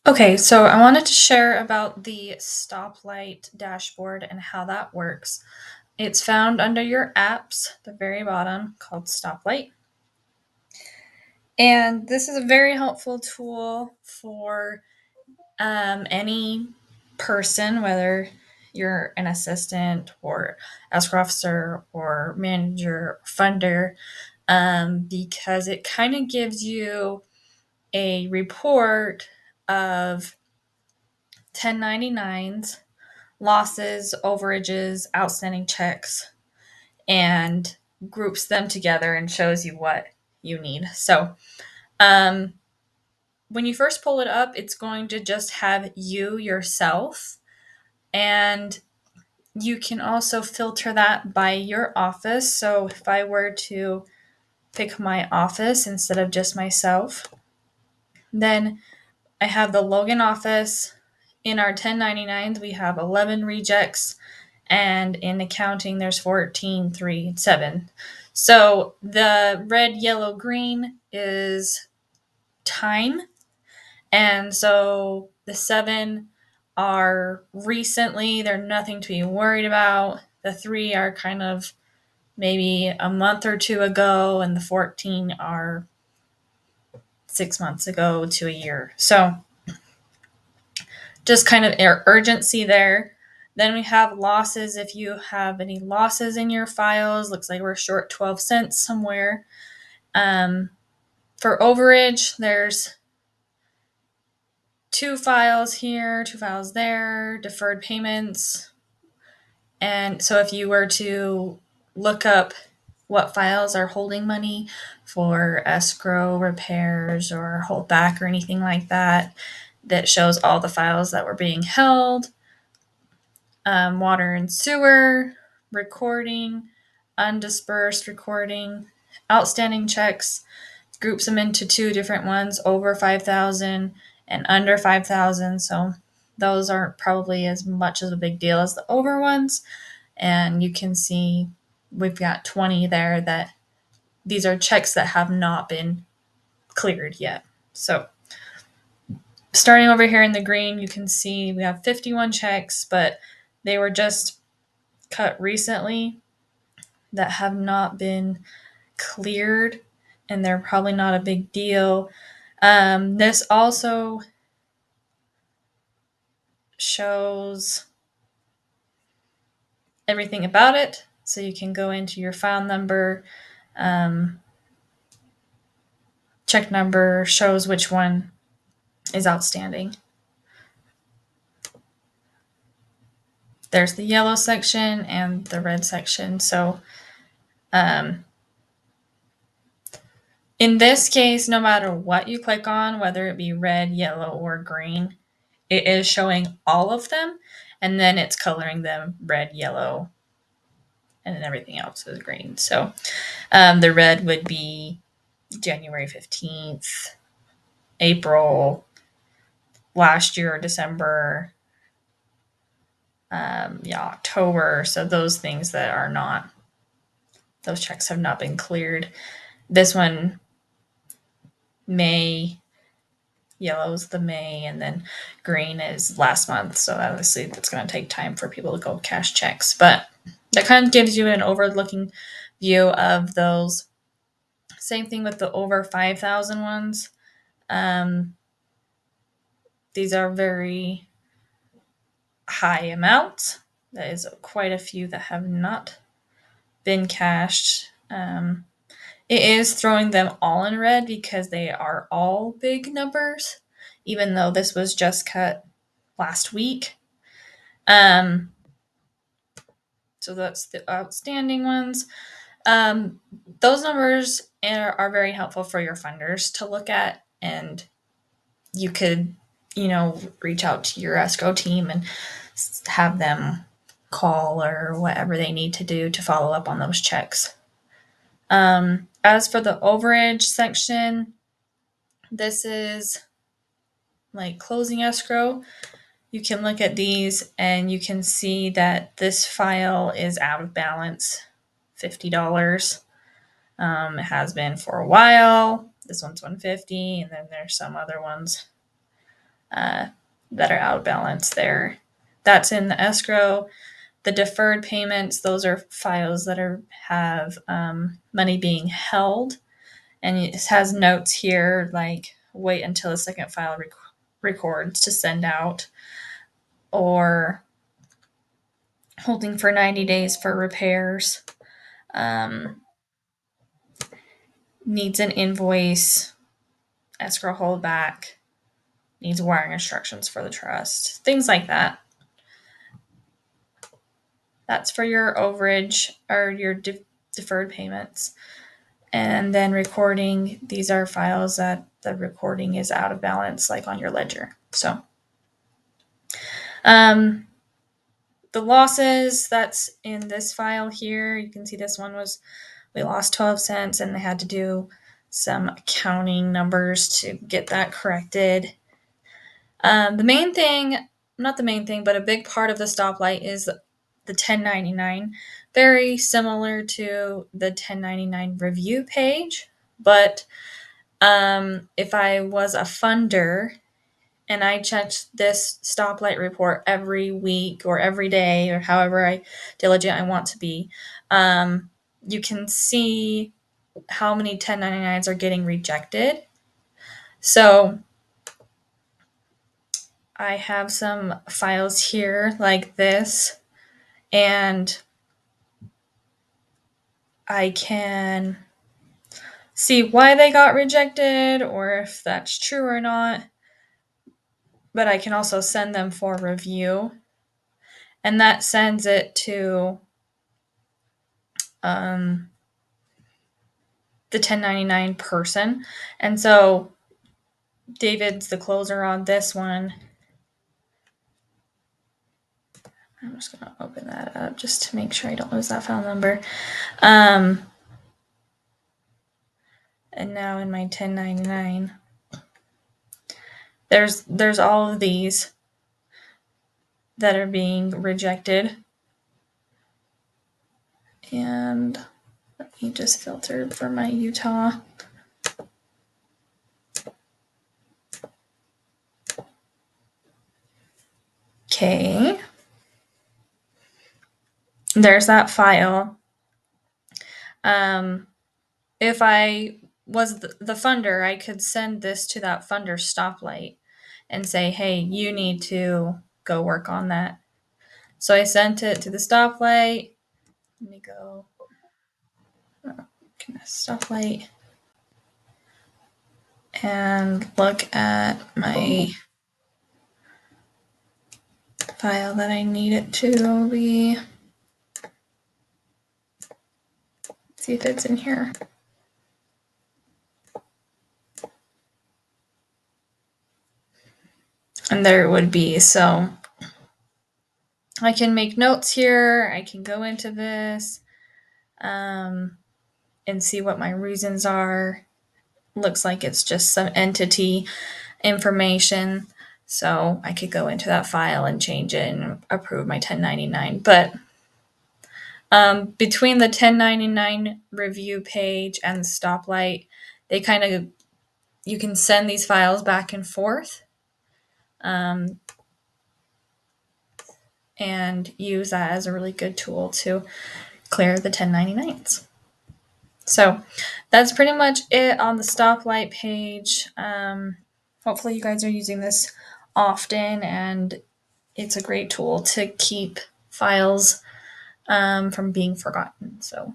Okay, so I wanted to share about the Stoplight dashboard and how that works. It's found under your apps, the very bottom, called Stoplight. And this is a very helpful tool for any person, whether you're an assistant or escrow officer or manager or funder, because it kind of gives you a report of 1099s, losses, overages, outstanding checks, and groups them together and shows you what you need. So, um, when you first pull it up, it's going to just have you yourself, and you can also filter that by your office. So, if I were to pick my office instead of just myself, then I have the Logan office. In our 1099s, we have 11 rejects, and in accounting there's 14, 3, 7. So the red, yellow, green is time, and so the 7 are recently, they're nothing to be worried about. The 3 are kind of maybe a month or two ago, and the 14 are 6 months ago to a year. So just kind of urgency there. Then we have losses. If you have any losses in your files, looks like we're short 12 cents somewhere. For overage, there's 2 files here, 2 files there, deferred payments. And so if you were to look up what files are holding money for escrow, repairs, or holdback or anything like that, that shows all the files that were being held. Water and sewer, recording, undispersed recording, outstanding checks, groups them into two different ones, over 5,000 and under 5,000. So those aren't probably as much of a big deal as the over ones. And you can see we've got 20 there that these are checks that have not been cleared yet. So starting over here in the green, you can see we have 51 checks, but they were just cut recently that have not been cleared, and they're probably not a big deal. This also shows everything about it, so you can go into your file number, um, check number, shows which one is outstanding. There's the yellow section and the red section. So in this case, no matter what you click on, whether it be red, yellow, or green, it is showing all of them, and then it's coloring them red, yellow, and then everything else is green. So the red would be January 15th, April, last year, December, October. So those things that are not, those checks have not been cleared. This one, May, yellow is the May, and then green is last month. So obviously that's going to take time for people to go cash checks, but that kind of gives you an overlooking view of those. Same thing with the over 5,000 ones. These are very high amounts. That is quite a few that have not been cashed. It is throwing them all in red because they are all big numbers, even though this was just cut last week. So that's the outstanding ones. Those numbers are very helpful for your funders to look at, and you could, reach out to your escrow team and have them call or whatever they need to do to follow up on those checks. As for the overage section, this is like closing escrow. You can look at these and you can see that this file is out of balance, $50. It has been for a while. This one's $150, and then there's some other ones. that are out of balance there. That's in the escrow. The deferred payments, those are files that have money being held, and it has notes here like wait until the second file records to send out, or holding for 90 days for repairs. Um, Needs an invoice, escrow holdback, needs wiring instructions for the trust, things like that. That's for your overage or your deferred payments. And then recording, these are files that the recording is out of balance, like on your ledger. So the losses, that's in this file here. You can see this one was, we lost 12 cents, and they had to do some accounting numbers to get that corrected. The main thing, not the main thing, but a big part of the stoplight is the 1099. Very similar to the 1099 review page, but if I was a funder and I checked this stoplight report every week or every day or however diligent I want to be, you can see how many 1099s are getting rejected. So I have some files here like this, and I can see why they got rejected or if that's true or not. But I can also send them for review, and that sends it to the 1099 person. And so David's the closer on this one. I'm just going to open that up just to make sure I don't lose that file number. And now in my 1099, there's all of these that are being rejected. And let me just filter for my Utah. Okay. There's that file. If I was the funder, I could send this to that funder stoplight and say, hey, you need to go work on that. So I sent it to the stoplight. Let me go. Stoplight. And look at my file that I need it to be. See if it's in here. And there it would be. So I can make notes here. I can go into this and see what my reasons are. Looks like it's just some entity information. So I could go into that file and change it and approve my 1099. But between the 1099 review page and the stoplight, they kind of, you can send these files back and forth and use that as a really good tool to clear the 1099s. So that's pretty much it on the stoplight page. Hopefully you guys are using this often, and it's a great tool to keep files from being forgotten. So